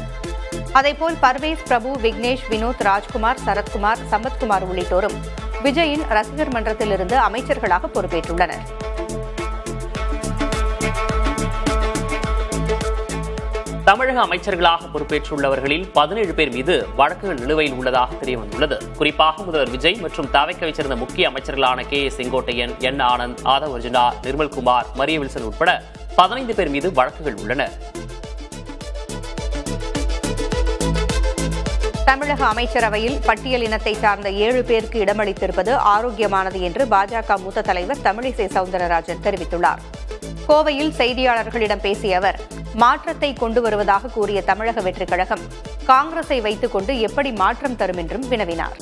அதேபோல் பர்வேஸ், பிரபு, விக்னேஷ், வினோத், ராஜ்குமார், சரத்குமார், சம்பத்குமார் உள்ளிட்டோரும் விஜயின் ரசிகர் மன்றத்திலிருந்து அமைச்சர்களாக பொறுப்பேற்றுள்ளனர். தமிழக அமைச்சர்களாக பொறுப்பேற்றுள்ளவர்களில் 17 பேர் மீது வழக்குகள் நிலுவையில் உள்ளதாக தெரியவந்துள்ளது. குறிப்பாக முதல்வர் விஜய் மற்றும் தவேகவைச் சேர்ந்த முக்கிய அமைச்சர்களான கே செங்கோட்டையன், என் ஆனந்த், ஆதவ் அர்ஜுனா, நிர்மல்குமார், மரிய வில்சன் உட்பட 15 பேர் மீது வழக்குகள் உள்ளன. தமிழக அமைச்சரவையில் பட்டியல் இனத்தை சார்ந்த 7 பேருக்கு இடமளித்திருப்பது ஆரோக்கியமானது என்று பாஜக மூத்த தலைவர் தமிழிசை சவுந்தரராஜன் தெரிவித்துள்ளார். கோவையில் செய்தியாளர்களிடம் பேசிய அவர், மாற்றத்தை கொண்டு வருவதாக கூறிய தமிழக வெற்றிக் கழகம் காங்கிரஸை வைத்துக் கொண்டு எப்படி மாற்றம் தரும் என்றும் வினவினார்.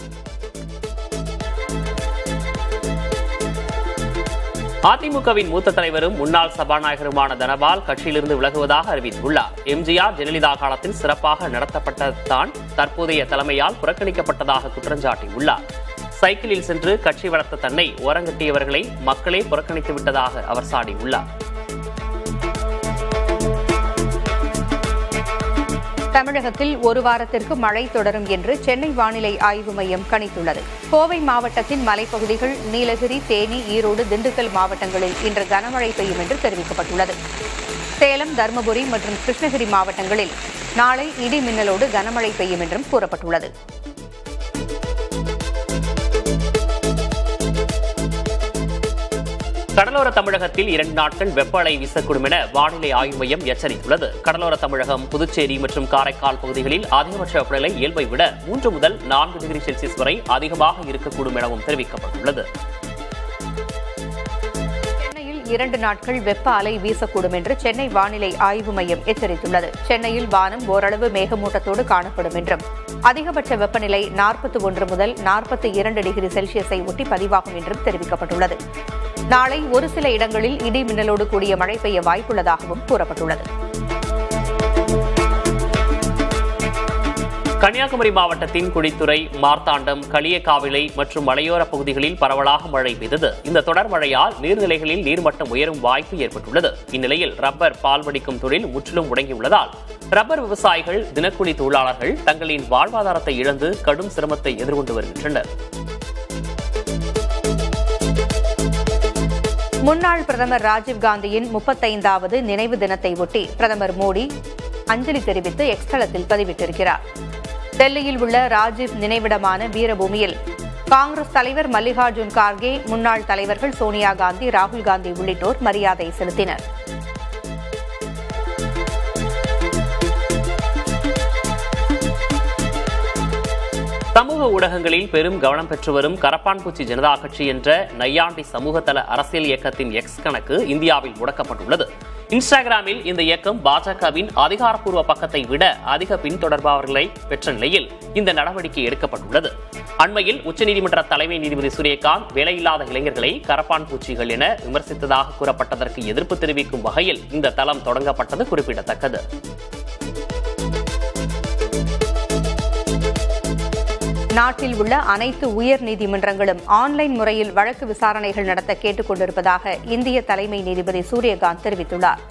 அதிமுகவின் மூத்த தலைவரும் முன்னாள் சபாநாயகருமான தனபால் கட்சியிலிருந்து விலகுவதாக அறிவித்துள்ளார். எம்ஜிஆர், ஜெயலலிதா காலத்தில் சிறப்பாக நடத்தப்பட்டதான் தற்போதைய தலைமையால் புறக்கணிக்கப்பட்டதாக குற்றஞ்சாட்டியுள்ளார். சைக்கிளில் சென்று கட்சி வளர்த்த தன்னை ஓரங்கட்டியவர்களை மக்களே புறக்கணித்து விட்டதாக அவர் சாடியுள்ளார். தமிழகத்தில் 1 வாரத்திற்கு மழை தொடரும் என்று சென்னை வானிலை ஆய்வு மையம் கணித்துள்ளது. கோவை மாவட்டத்தின் மலைப்பகுதிகள், நீலகிரி, தேனி, ஈரோடு, திண்டுக்கல் மாவட்டங்களில் இன்று கனமழை பெய்யும் என்று தெரிவிக்கப்பட்டுள்ளது. சேலம், தருமபுரி மற்றும் கிருஷ்ணகிரி மாவட்டங்களில் நாளை இடி மின்னலோடு கனமழை பெய்யும் என்றும் கூறப்பட்டுள்ளது. கடலோர தமிழகத்தில் 2 நாட்கள் வெப்ப அலை வீசக்கூடும் என வானிலை ஆய்வு மையம் எச்சரித்துள்ளது. கடலோர தமிழகம், புதுச்சேரி மற்றும் காரைக்கால் பகுதிகளில் அதிகபட்ச வெப்பநிலை இயல்பை விட 3 முதல் 4 டிகிரி செல்சியஸ் வரை அதிகமாக இருக்கக்கூடும் எனவும் தெரிவிக்கப்பட்டுள்ளது. சென்னையில் 2 நாட்கள் வெப்ப அலை வீசக்கூடும் என்று சென்னை வானிலை ஆய்வு மையம் எச்சரித்துள்ளது. சென்னையில் வானம் ஓரளவு மேகமூட்டத்தோடு காணப்படும் என்றும் அதிகபட்ச வெப்பநிலை 41 முதல் 42 டிகிரி செல்சியஸை ஒட்டி பதிவாகும் என்றும் தெரிவிக்கப்பட்டுள்ளது. நாளை ஒரு சில இடங்களில் இடி மின்னலோடு கூடிய மழை பெய்ய வாய்ப்புள்ளதாகவும் கூறப்பட்டுள்ளது. கன்னியாகுமரி மாவட்டத்தின் குடித்துறை, மார்த்தாண்டம், களியக்காவிளை மற்றும் மலையோர பகுதிகளில் பரவலாக மழை பெய்தது. இந்த தொடர் மழையால் நீர்நிலைகளில் நீர்மட்டம் உயரும் வாய்ப்பு ஏற்பட்டுள்ளது. இந்நிலையில் ரப்பர் பால் வடிக்கும் தொழில் முற்றிலும் முடங்கியுள்ளதால் ரப்பர் விவசாயிகள், தினக்கூலி தொழிலாளர்கள் தங்களின் வாழ்வாதாரத்தை இழந்து கடும் சிரமத்தை எதிர்கொண்டு வருகின்றனர். முன்னாள் பிரதமர் ராஜீவ்காந்தியின் 35வது நினைவு தினத்தை ஒட்டி பிரதமர் மோடி அஞ்சலி தெரிவித்து எக்ஸ் தளத்தில் பதிவிட்டிருக்கிறார். டெல்லியில் உள்ள ராஜீவ் நினைவிடமான வீரபூமியில் காங்கிரஸ் தலைவர் மல்லிகார்ஜுன் கார்கே, முன்னாள் தலைவர்கள் சோனியா காந்தி, ராகுல் காந்தி உள்ளிட்டோர் மரியாதை செலுத்தினர். சமூக ஊடகங்களில் பெரும் கவனம் பெற்று வரும் கரப்பான்பூச்சி ஜனதா கட்சி என்ற நையாண்டி சமூகதள அரசியல் இயக்கத்தின் எக்ஸ் கணக்கு இந்தியாவில் முடக்கப்பட்டுள்ளது. இன்ஸ்டாகிராமில் இந்த இயக்கம் பாஜகவின் அதிகாரப்பூர்வ பக்கத்தை விட அதிக பின்தொடர்பவர்களை பெற்ற நிலையில் இந்த நடவடிக்கை எடுக்கப்பட்டுள்ளது. அண்மையில் உச்சநீதிமன்ற தலைமை நீதிபதி சூரியகாந்த் வேலையில்லாத இளைஞர்களை கரப்பான் பூச்சிகள் என விமர்சித்ததாக கூறப்பட்டதற்கு எதிர்ப்பு தெரிவிக்கும் வகையில் இந்த தளம் தொடங்கப்பட்டது குறிப்பிடத்தக்கது. நாட்டில் உள்ள அனைத்து உயர் நீதிமன்றங்களும் ஆன்லைன் முறையில் வழக்கு விசாரணைகள் நடத்த கேட்டுக் கொண்டிருப்பதாக இந்திய தலைமை நீதிபதி சூரியகாந்த் தெரிவித்துள்ளார்.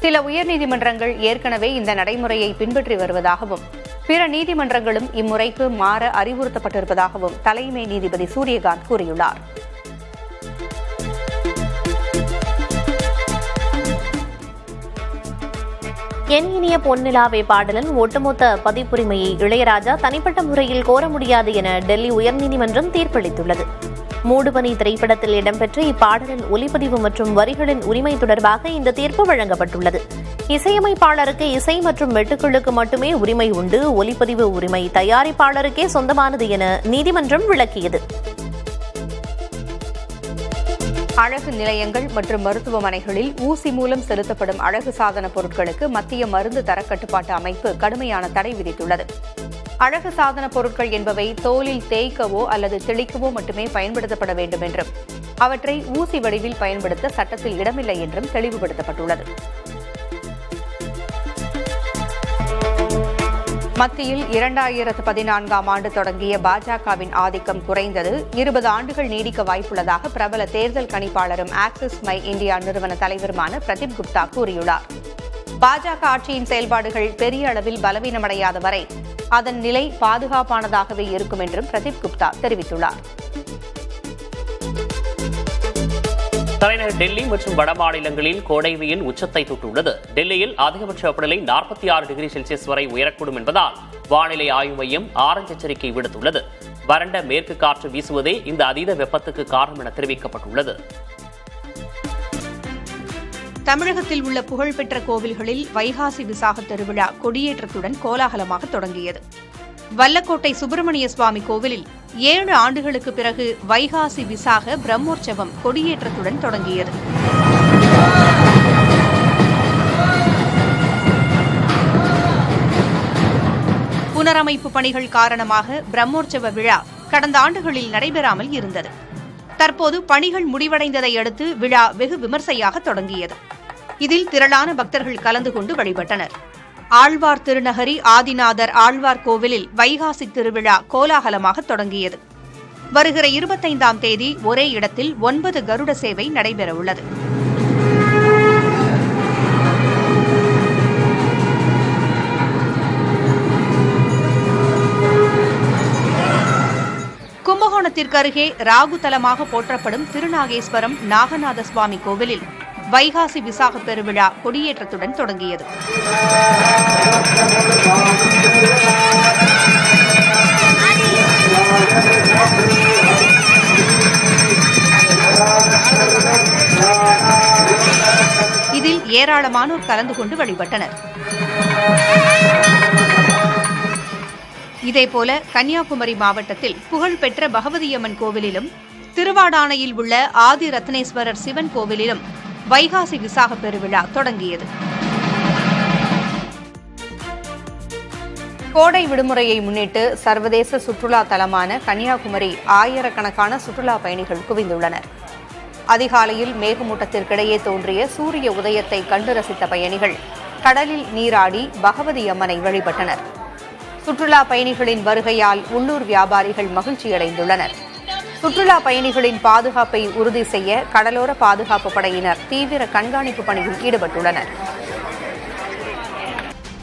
சில உயர்நீதிமன்றங்கள் ஏற்கனவே இந்த நடைமுறையை பின்பற்றி வருவதாகவும், பிற நீதிமன்றங்களும் இம்முறைக்கு மாற அறிவுறுத்தப்பட்டிருப்பதாகவும் தலைமை நீதிபதி சூரியகாந்த் கூறியுள்ளார். என் இனிய பொன்னிலாவே பாடலின் ஒட்டுமொத்த பதிப்புரிமையை இளையராஜா தனிப்பட்ட முறையில் கோர முடியாது என டெல்லி உயர்நீதிமன்றம் தீர்ப்பளித்துள்ளது. மூடுபனி திரைப்படத்தில் இடம்பெற்ற இப்பாடலின் ஒலிப்பதிவு மற்றும் வரிகளின் உரிமை தொடர்பாக இந்த தீர்ப்பு வழங்கப்பட்டுள்ளது. இசையமைப்பாளருக்கு இசை மற்றும் மெட்டுக்களுக்கு மட்டுமே உரிமை உண்டு, ஒலிப்பதிவு உரிமை தயாரிப்பாளருக்கே சொந்தமானது என நீதிமன்றம் விளக்கியது. அழகு நிலையங்கள் மற்றும் மருத்துவமனைகளில் ஊசி மூலம் செலுத்தப்படும் அழகு சாதன பொருட்களுக்கு மத்திய மருந்து தரக்கட்டுப்பாட்டு அமைப்பு கடுமையான தடை விதித்துள்ளது. அழகு சாதன பொருட்கள் என்பவை தோலில் தேய்க்கவோ அல்லது தெளிக்கவோ மட்டுமே பயன்படுத்தப்பட வேண்டும் என்றும் அவற்றை ஊசி வடிவில் பயன்படுத்த சட்டத்தில் இடமில்லை என்றும் தெளிவுபடுத்தப்பட்டுள்ளது. மத்தியில் 2014ஆம் ஆண்டு தொடங்கிய பாஜகவின் ஆதிக்கம் குறைந்தது 20 ஆண்டுகள் நீடிக்க வாய்ப்புள்ளதாக பிரபல தேர்தல் கணிப்பாளரும் ஆக்சிஸ் மை இந்தியா நிறுவன தலைவருமான பிரதீப் குப்தா கூறியுள்ளார். பாஜக ஆட்சியின் செயல்பாடுகள் பெரிய அளவில் பலவீனமடையாத வரை அதன் நிலை பாதுகாப்பானதாகவே இருக்கும் என்றும் பிரதீப் குப்தா தெரிவித்துள்ளார். தலைநகர் டெல்லி மற்றும் வட மாநிலங்களில் கோடை வெயில் உச்சத்தை தொட்டுள்ளது. டெல்லியில் அதிகபட்ச வெப்பநிலை 46 டிகிரி செல்சியஸ் வரை உயரக்கூடும் என்பதால் வானிலை ஆய்வு மையம் ஆரஞ்சு எச்சரிக்கை விடுத்துள்ளது. வறண்ட மேற்கு காற்று வீசுவதே இந்த அதீத வெப்பத்துக்கு காரணம் என தெரிவிக்கப்பட்டுள்ளது. தமிழகத்தில் உள்ள புகழ்பெற்ற கோவில்களில் வைகாசி விசாக திருவிழா கொடியேற்றத்துடன் கோலாகலமாக தொடங்கியது. வல்லக்கோட்டை சுப்பிரமணிய சுவாமி கோவிலில் 7 ஆண்டுகளுக்கு பிறகு வைகாசி விசாக பிரம்மோற்சவம் கொடியேற்றத்துடன் தொடங்கியது. புனரமைப்பு பணிகள் காரணமாக பிரம்மோற்சவ விழா கடந்த ஆண்டுகளில் நடைபெறாமல் இருந்தது. தற்போது பணிகள் முடிவடைந்ததை அடுத்து விழா வெகு விமர்சையாக தொடங்கியது. இதில் திரளான பக்தர்கள் கலந்து கொண்டு வழிபட்டனர். ஆழ்வார் திருநகரி ஆதிநாதர் ஆழ்வார் கோவிலில் வைகாசி திருவிழா கோலாகலமாக தொடங்கியது. வருகிற 25ஆம் தேதி ஒரே இடத்தில் 9 கருட சேவை நடைபெறவுள்ளது. கும்பகோணத்திற்கு அருகே ராகு தலமாக போற்றப்படும் திருநாகேஸ்வரம் நாகநாத சுவாமி கோவிலில் வைகாசி விசாக பெருவிழா கொடியேற்றத்துடன் தொடங்கியது. இதில் ஏராளமானோர் கலந்து கொண்டு வழிபட்டனர். இதேபோல கன்னியாகுமரி மாவட்டத்தில் புகழ்பெற்ற பகவதியம்மன் கோவிலிலும் திருவாடானையில் உள்ள ஆதி ரத்னேஸ்வரர் சிவன் கோவிலிலும் வைகாசி விசாக பெருவிழா தொடங்கியது. கோடை விடுமுறையை முன்னிட்டு சர்வதேச சுற்றுலா தலமான கன்னியாகுமரி ஆயிரக்கணக்கான சுற்றுலா பயணிகள் குவிந்துள்ளனர். அதிகாலையில் மேகமூட்டத்திற்கிடையே தோன்றிய சூரிய உதயத்தை கண்டு ரசித்த பயணிகள் கடலில் நீராடி பகவதி அம்மனை வழிபட்டனர். சுற்றுலா பயணிகளின் வருகையால் உள்ளூர் வியாபாரிகள் மகிழ்ச்சியடைந்துள்ளனர். சுற்றுலா பயணிகளின் பாதுகாப்பை உறுதி செய்ய கடலோர பாதுகாப்பு படையினர் தீவிர கண்காணிப்பு பணியில் ஈடுபட்டுள்ளனர்.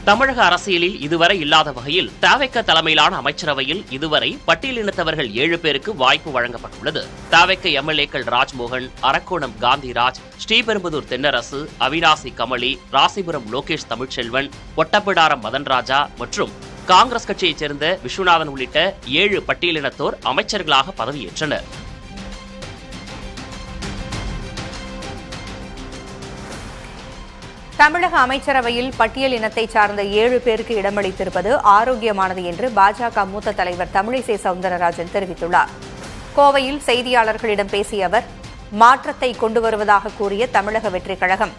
தமிழக அரசியலில் இதுவரை இல்லாத வகையில் தவேக தலைமையிலான அமைச்சரவையில் இதுவரை பட்டியலினத்தவர்கள் 7 பேருக்கு வாய்ப்பு வழங்கப்பட்டுள்ளது. தவேக எம்எல்ஏக்கள் ராஜ்மோகன், அரக்கோணம் காந்திராஜ், ஸ்ரீபெரும்புதூர் தென்னரசு, அவினாசி கமலி, ராசிபுரம் லோகேஷ் தமிழ்ச்செல்வன், ஒட்டப்பிடாரம் மதன்ராஜா மற்றும் காங்கிரஸ் கட்சியைச் சேர்ந்த விஸ்வநாதன் உள்ளிட்ட 7 பட்டியலினத்தோர் அமைச்சர்களாக பதவியேற்றனர். தமிழக அமைச்சரவையில் பட்டியல் இனத்தைச் சார்ந்த 7 பேருக்கு இடமளித்திருப்பது ஆரோக்கியமானது என்று பாஜக மூத்த தலைவர் தமிழிசை சவுந்தரராஜன் தெரிவித்துள்ளார். கோவையில் செய்தியாளர்களிடம் பேசிய அவர், மாற்றத்தை கொண்டு வருவதாக கூறிய தமிழக வெற்றிக் கழகம்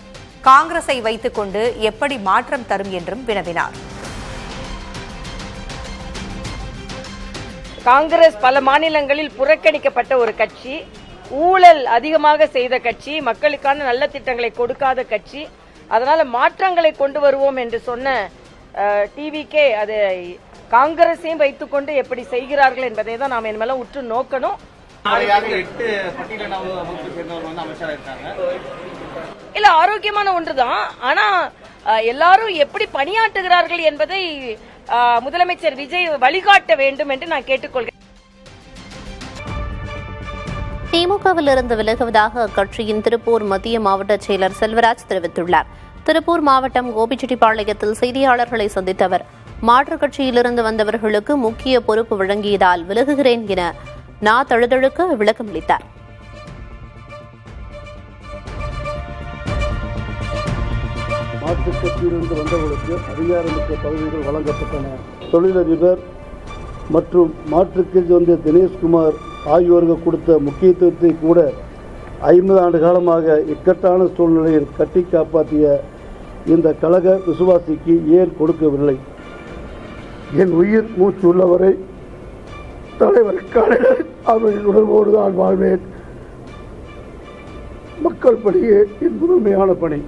காங்கிரஸை வைத்துக் கொண்டு எப்படி மாற்றம் தரும் என்றும் வினவினார். காங்கிரஸ் பல மாநிலங்களில் புறக்கணிக்கப்பட்ட ஒரு கட்சி, ஊழல் அதிகமாக செய்த கட்சி, மக்களுக்கான நல்ல திட்டங்களை கொடுக்காத கட்சி. அதனால மாற்றங்களை கொண்டு வருவோம் என்று சொன்ன டிவிகே அதை காங்கிரஸையும் வைத்துக்கொண்டு எப்படி செய்கிறார்கள் என்பதை தான் நாம் இனிமேல் உற்று நோக்கணும். இல்ல, ஆரோக்கியமான ஒன்றுதான். ஆனா எல்லாரும் எப்படி பணியாற்றுகிறார்கள் என்பதை முதலமைச்சர் விஜய் வழிகாட்ட வேண்டும் என்று நான் கேட்டுக்கொள்கிறேன். திமுகவில் இருந்து விலகுவதாக அக்கட்சியின் திருப்பூர் மத்திய மாவட்ட செயலர் செல்வராஜ் தெரிவித்துள்ளார். திருப்பூர் மாவட்டம் கோபிச்செட்டிப்பாளையத்தில் செய்தியாளர்களை சந்தித்த அவர், மாற்றுக் கட்சியிலிருந்து வந்தவர்களுக்கு முக்கிய பொறுப்பு வழங்கியதால் விலகுகிறேன் என தழுதழுக்க விளக்கமளித்தார். மாற்றுக் கட்சியிலிருந்து வந்தவர்களுக்கு அதிகாரமிக்க பதவிகள் வழங்கப்பட்டன. தொழிலதிபர் மற்றும் மாற்றுக் கட்சி வந்த தினேஷ்குமார் ஆகியோருக்கு கொடுத்த முக்கியத்துவத்தை கூட 50 ஆண்டு காலமாக இக்கட்டான சூழ்நிலையில் கட்டி காப்பாற்றிய இந்த கழக விசுவாசிக்கு ஏன் கொடுக்கவில்லை? என் உயிர் மூச்சு உள்ளவரை தலைவர் கலைஞர் அவரின் உணர்வோடு தான் வாழ்வேன். மக்கள் பணியே என் முதன்மையான பணி.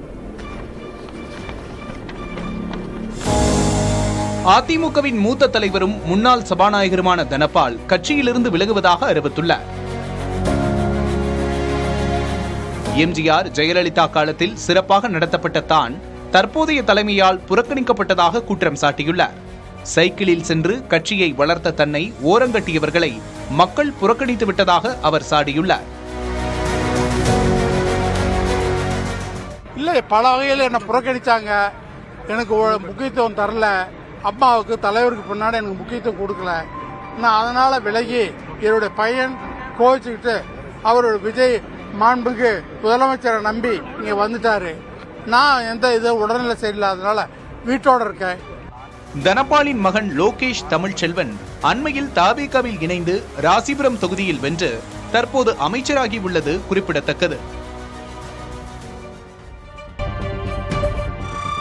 அதிமுகவின் மூத்த தலைவரும் முன்னாள் சபாநாயகருமான தனபால் கட்சியிலிருந்து விலகுவதாக அறிவித்துள்ளார். எம்ஜிஆர் ஜெயலலிதா காலத்தில் சிறப்பாக நடத்தப்பட்ட தான் தற்போதைய தலைமையால் புறக்கணிக்கப்பட்டதாக குற்றம் சாட்டியுள்ளார். சைக்கிளில் சென்று கட்சியை வளர்த்த தன்னை ஓரங்கட்டியவர்களை மக்கள் புறக்கணித்து விட்டதாக அவர் சாடியுள்ளார். இல்லை, பல வகையில் என்னை புறக்கணிச்சாங்க. எனக்கு முக்கியத்துவம் தரல. அம்மாவுக்கு தலைவருக்கு பின்னாடி எனக்கு முக்கியத்துவம் கொடுக்கல. நான் அதனால விலகி என்னுடைய பையன் கோவிச்சுக்கிட்டு அவரோட விஜய் மாண்புக்கு முதலமைச்சரை நம்பி இங்கே வந்துட்டாரு. நான் எந்த இது உடல்நிலை சரியில்லாதனால வீட்டோட இருக்கேன். தனபாலின் மகன் லோகேஷ் தமிழ்ச்செல்வன் அண்மையில் தாவேகாவில் இணைந்து ராசிபுரம் தொகுதியில் வென்று தற்போது அமைச்சராகி உள்ளது குறிப்பிடத்தக்கது.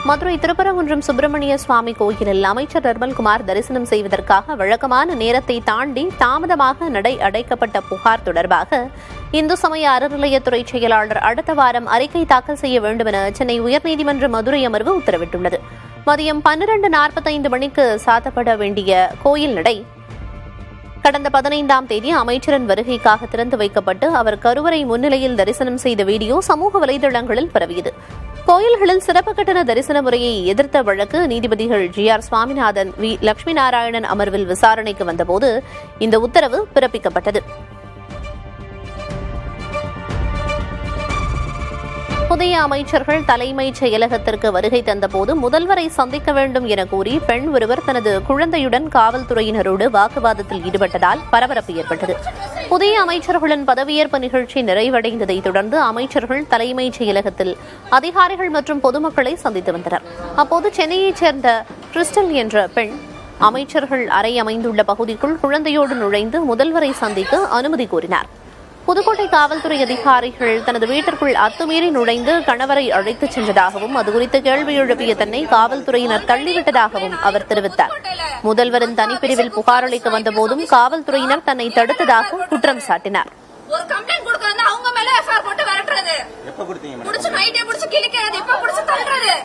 மதுரை திருப்பரங்குன்றம் சுப்பிரமணிய சுவாமி கோயிலில் அமைச்சர் நிர்மல்குமார் தரிசனம் செய்வதற்காக வழக்கமான நேரத்தை தாண்டி தாமதமாக நடை அடைக்கப்பட்ட புகார் தொடர்பாக இந்து சமய அறநிலையத்துறை செயலாளர் அடுத்த வாரம் அறிக்கை தாக்கல் செய்ய வேண்டும் என சென்னை உயர்நீதிமன்ற மதுரை அமர்வு உத்தரவிட்டுள்ளது. மதியம் 12:45 மணிக்கு சாத்தப்பட வேண்டிய கோயில் நடை கடந்த 15ஆம் தேதி அமைச்சரின் வருகைக்காக திறந்து வைக்கப்பட்டு அவர் கருவறை முன்னிலையில் தரிசனம் செய்த வீடியோ சமூக வலைதளங்களில் பரவியது. கோயில்களில் சிறப்பு கட்டண தரிசன முறையை எதிர்த்த வழக்கு நீதிபதிகள் GR சுவாமிநாதன், V லட்சுமி நாராயணன் அமர்வில் விசாரணைக்கு வந்தபோது இந்த உத்தரவு பிறப்பிக்கப்பட்டது. புதிய அமைச்சர்கள் தலைமைச் செயலகத்திற்கு வருகை தந்தபோது முதல்வரை சந்திக்க வேண்டும் என கூறி பெண் ஒருவர் தனது குழந்தையுடன் காவல்துறையினரோடு வாக்குவாதத்தில் ஈடுபட்டதால் பரபரப்பு ஏற்பட்டது. புதிய அமைச்சர்களின் பதவியேற்பு நிகழ்ச்சி நிறைவடைந்ததை தொடர்ந்து அமைச்சர்கள் தலைமைச் செயலகத்தில் அதிகாரிகள் மற்றும் பொதுமக்களை சந்தித்து வந்தனர். அப்போது சென்னையைச் சேர்ந்த கிறிஸ்டல் என்ற பெண் அமைச்சர்கள் அறை அமைந்துள்ள பகுதிக்குள் குழந்தையோடு நுழைந்து முதல்வரை சந்திக்க அனுமதி கோரினார். புதுக்கோட்டை காவல்துறை அதிகாரிகள் தனது வீட்டிற்குள் அத்துமீறி நுழைந்து கணவரை அழைத்துச் சென்றதாகவும் அதுகுறித்து கேள்வி எழுப்பிய தன்னை காவல்துறையினர் தள்ளிவிட்டதாகவும் அவர் தெரிவித்தார். முதல்வரின் தனிப்பிரிவில் புகார் அளிக்க வந்தபோதும் காவல்துறையினர் தன்னை தடுத்ததாக குற்றம் சாட்டினார். ஒரு கம்ப்ளைண்ட் கொடுக்கறது அவங்க மேல எஃப்ஐஆர் போட்டு விரட்டுறது, எப்ப கொடுத்தீங்க? புடிச்சு நைட்டே புடிச்சு கிழிக்கிறது, இப்ப புடிச்சு தள்ளுறது,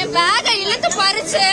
என் பேக்கை இழுத்து பறிச்சு